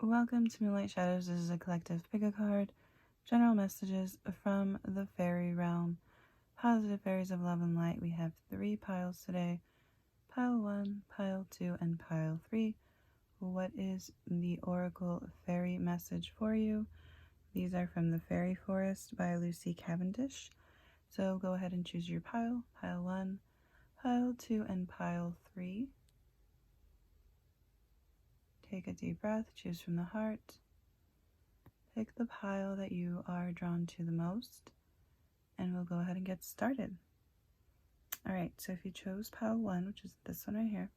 Welcome to Moonlight Shadows. This is a collective pick-a-card. General messages from the fairy realm. Positive fairies of love and light. We have 3 piles today. Pile 1, pile 2, and pile 3. What is the Oracle Fairy message for you? These are from The Fairy Forest by Lucy Cavendish. So go ahead and choose your pile. Pile 1, pile 2, and pile 3. Take a deep breath, choose from the heart. Pick the pile that you are drawn to the most, and we'll go ahead and get started. Alright, so if you chose pile 1, which is this one right here,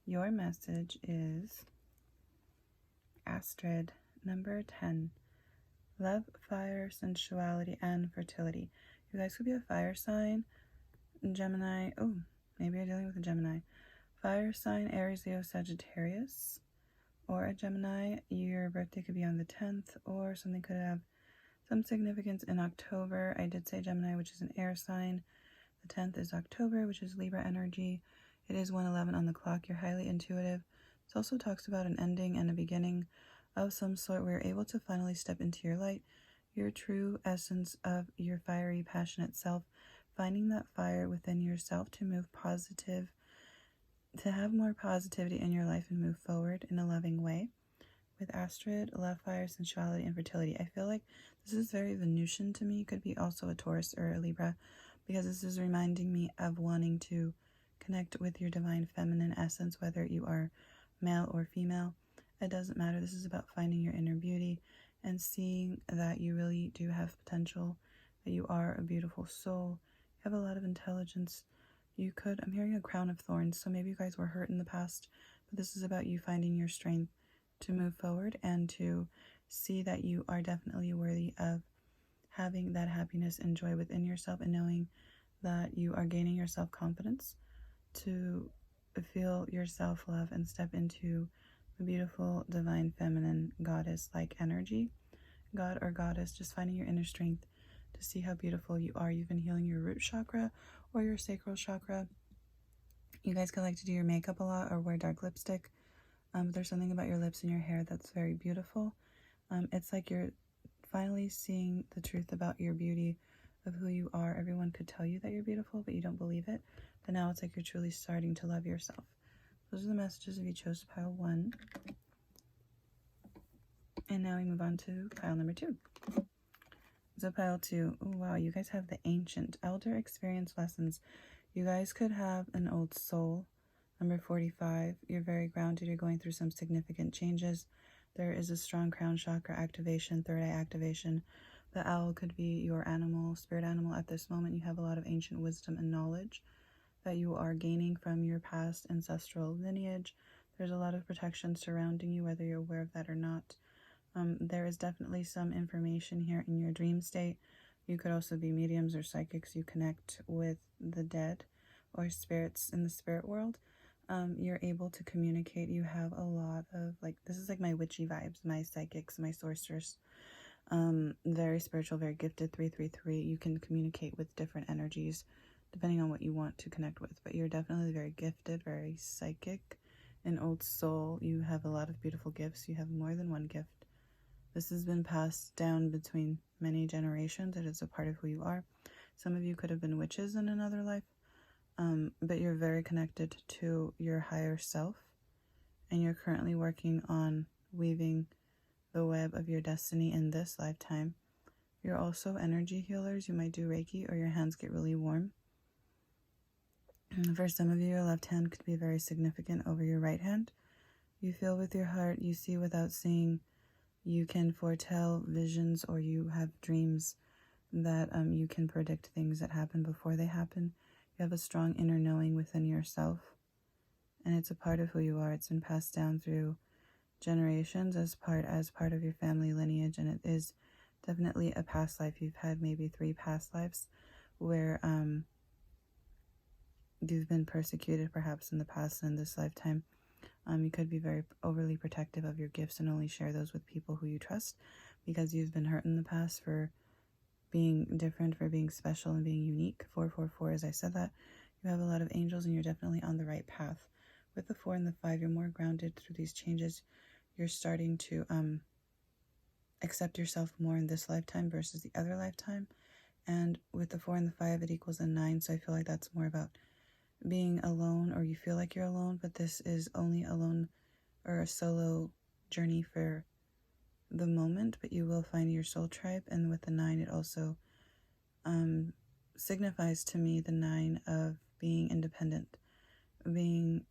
your message is Astrid, number 10. Love, fire, sensuality, and fertility. You guys could be a fire sign, Gemini. Oh, maybe you're dealing with a Gemini. Fire sign, Aries, Leo, Sagittarius. Or a Gemini. Your birthday could be on the 10th, or something could have some significance in October. I did say Gemini, which is an air sign. The 10th is October, which is Libra energy. It is 1:11 on the clock. You're highly intuitive. This also talks about an ending and a beginning of some sort where you're able to finally step into your light, your true essence of your fiery, passionate self, finding that fire within yourself to move positive, to have more positivity in your life and move forward in a loving way. With Astrid, love, fire, sensuality, and fertility. I feel like this is very Venusian to me. It could be also a Taurus or a Libra, because this is reminding me of wanting to connect with your divine feminine essence, whether you are male or female. It doesn't matter. This is about finding your inner beauty and seeing that you really do have potential, that you are a beautiful soul. You have a lot of intelligence. I'm hearing a crown of thorns, so maybe you guys were hurt in the past, but this is about you finding your strength to move forward and to see that you are definitely worthy of having that happiness and joy within yourself, and knowing that you are gaining your self-confidence to feel your self-love and step into the beautiful, divine, feminine, goddess-like energy. God or goddess, just finding your inner strength to see how beautiful you are. You've been healing your root chakra or your sacral chakra. You guys could like to do your makeup a lot or wear dark lipstick. There's something about your lips and your hair that's very beautiful. It's like you're finally seeing the truth about your beauty, of who you are. Everyone could tell you that you're beautiful, but you don't believe it. But now it's like you're truly starting to love yourself. Those are the messages if you chose pile 1. And now we move on to pile number 2. So pile 2, oh wow, you guys have the ancient elder experience lessons. You guys could have an old soul. Number 45, you're very grounded. You're going through some significant changes. There is a strong crown chakra activation, third eye activation. The owl could be your animal, spirit animal at this moment. You have a lot of ancient wisdom and knowledge that you are gaining from your past ancestral lineage. There's a lot of protection surrounding you, whether you're aware of that or not. There is definitely some information here in your dream state. You could also be mediums or psychics. You connect with the dead or spirits in the spirit world. You're able to communicate. You have a lot of, this is like my witchy vibes, my psychics, my sorcerers. Very spiritual, very gifted, 333. You can communicate with different energies depending on what you want to connect with. But you're definitely very gifted, very psychic, an old soul. You have a lot of beautiful gifts. You have more than one gift. This has been passed down between many generations. It is a part of who you are. Some of you could have been witches in another life, but you're very connected to your higher self, and you're currently working on weaving the web of your destiny in this lifetime. You're also energy healers. You might do Reiki, or your hands get really warm. For some of you, your left hand could be very significant over your right hand. You feel with your heart, you see without seeing. You can foretell visions, or you have dreams that you can predict things that happen before they happen. You have a strong inner knowing within yourself, and it's a part of who you are. It's been passed down through generations as part of your family lineage, and it is definitely a past life. You've had maybe 3 past lives where you've been persecuted perhaps in the past, and in this lifetime. You could be very overly protective of your gifts and only share those with people who you trust, because you've been hurt in the past for being different, for being special and being unique. 444, as I said that, you have a lot of angels and you're definitely on the right path. With the 4 and the 5, you're more grounded through these changes. you're starting to accept yourself more in this lifetime versus the other lifetime. And with the 4 and the 5, it equals a 9. So I feel like that's more about being alone, or you feel like you're alone, but this is only alone or a solo journey for the moment, but you will find your soul tribe. And with the 9, it also signifies to me the 9 of being independent, being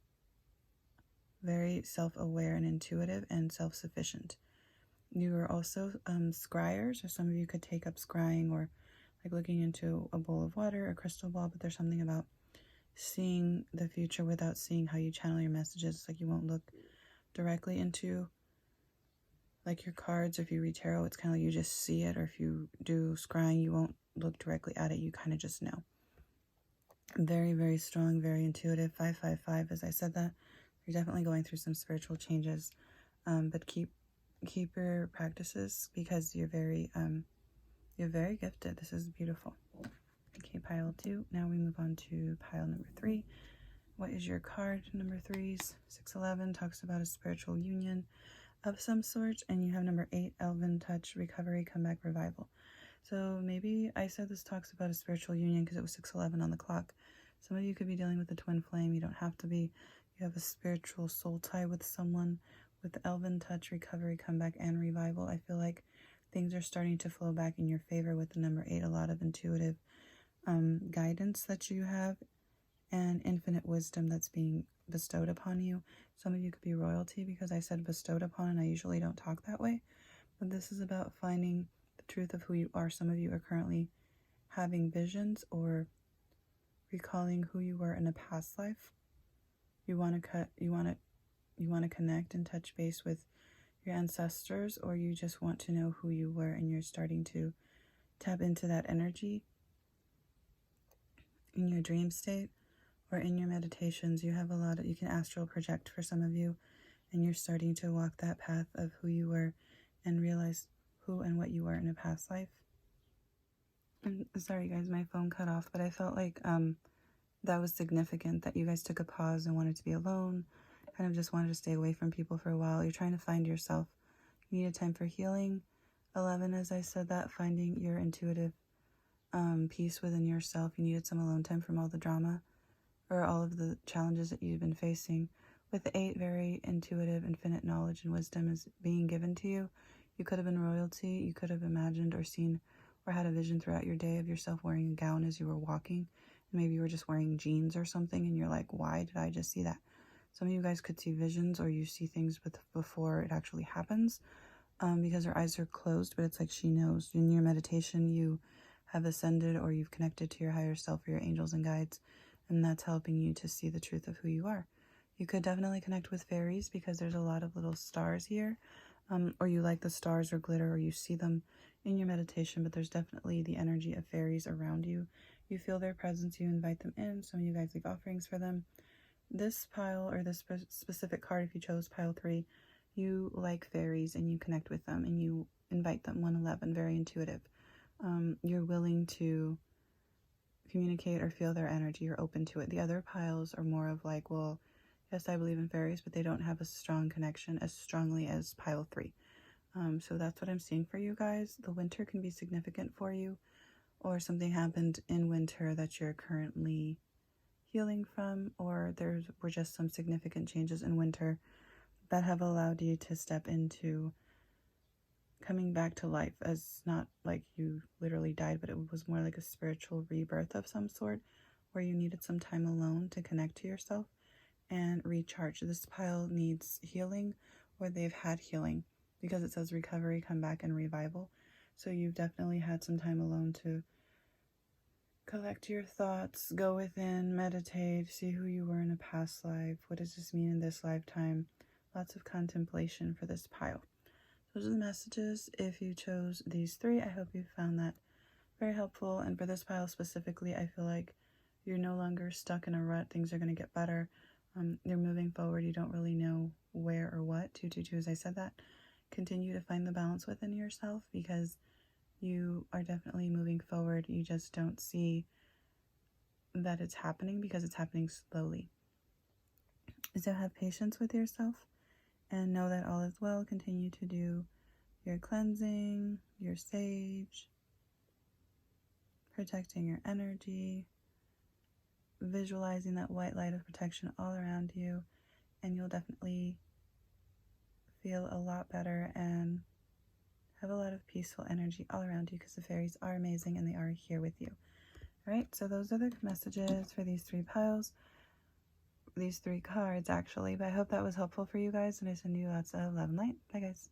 very self-aware and intuitive and self-sufficient. You are also scryers, or some of you could take up scrying, or like looking into a bowl of water, a crystal ball, but there's something about seeing the future without seeing how you channel your messages. It's like you won't look directly into like your cards. If you read tarot, it's kind of like you just see it, or if you do scrying, you won't look directly at it, you kind of just know. Very, very strong, very intuitive. 555, as I said that, you're definitely going through some spiritual changes, but keep your practices, because you're very gifted. This is beautiful. Okay, pile 2. Now we move on to pile number 3. What is your card? Number 3's 611 talks about a spiritual union of some sort, and you have number 8, Elven Touch, Recovery, Comeback, Revival. So maybe I said this talks about a spiritual union because it was 611 on the clock. Some of you could be dealing with a twin flame. You don't have to be. You have a spiritual soul tie with someone. With the Elven Touch, Recovery, Comeback, and Revival, I feel like things are starting to flow back in your favor with the number 8. A lot of intuitive guidance that you have, and infinite wisdom that's being bestowed upon you. Some of you could be royalty, because I said bestowed upon, and I usually don't talk that way. But this is about finding the truth of who you are. Some of you are currently having visions or recalling who you were in a past life. You want to connect and touch base with your ancestors, or you just want to know who you were, and you're starting to tap into that energy in your dream state or in your meditations. You have you can astral project for some of you, and you're starting to walk that path of who you were and realize who and what you were in a past life. And sorry guys, my phone cut off, but I felt like that was significant, that you guys took a pause and wanted to be alone, kind of just wanted to stay away from people for a while. You're trying to find yourself. You need a time for healing. 11, as I said, that finding your intuitive peace within yourself. You needed some alone time from all the drama or all of the challenges that you've been facing. With the 8, very intuitive, infinite knowledge and wisdom is being given to you. You could have been royalty. You could have imagined or seen or had a vision throughout your day of yourself wearing a gown as you were walking. And maybe you were just wearing jeans or something, and you're like, why did I just see that? Some of you guys could see visions, or you see things before it actually happens, because her eyes are closed, but it's like she knows. In your meditation, you have ascended, or you've connected to your higher self or your angels and guides, and that's helping you to see the truth of who you are. You could definitely connect with fairies, because there's a lot of little stars here, or you like the stars or glitter, or you see them in your meditation, but there's definitely the energy of fairies around you. You feel their presence, you invite them in. Some of you guys leave offerings for them. This pile, or this specific card, if you chose pile 3, you like fairies and you connect with them and you invite them. 111, very intuitive. You're willing to communicate or feel their energy. You're open to it. The other piles are more of like, well, yes, I believe in fairies, but they don't have a strong connection as strongly as pile 3. So that's what I'm seeing for you guys. The winter can be significant for you, or something happened in winter that you're currently healing from, or there were just some significant changes in winter that have allowed you to step into coming back to life, as not like you literally died, but it was more like a spiritual rebirth of some sort, where you needed some time alone to connect to yourself and recharge. This pile needs healing, or they've had healing, because it says recovery, comeback, and revival. So you've definitely had some time alone to collect your thoughts, go within, meditate, see who you were in a past life. What does this mean in this lifetime? Lots of contemplation for this pile. Those are the messages. If you chose these 3, I hope you found that very helpful. And for this pile specifically, I feel like you're no longer stuck in a rut. Things are going to get better. You're moving forward. You don't really know where or what. 222, as I said that. Continue to find the balance within yourself, because you are definitely moving forward. You just don't see that it's happening, because it's happening slowly. So have patience with yourself And know that all is well. Continue to do your cleansing, your sage, protecting your energy, visualizing that white light of protection all around you, and you'll definitely feel a lot better and have a lot of peaceful energy all around you, because the fairies are amazing and they are here with you. All right, so those are the messages for these 3 piles, these 3 cards actually, but I hope that was helpful for you guys, and I send you lots of love and light. Bye guys.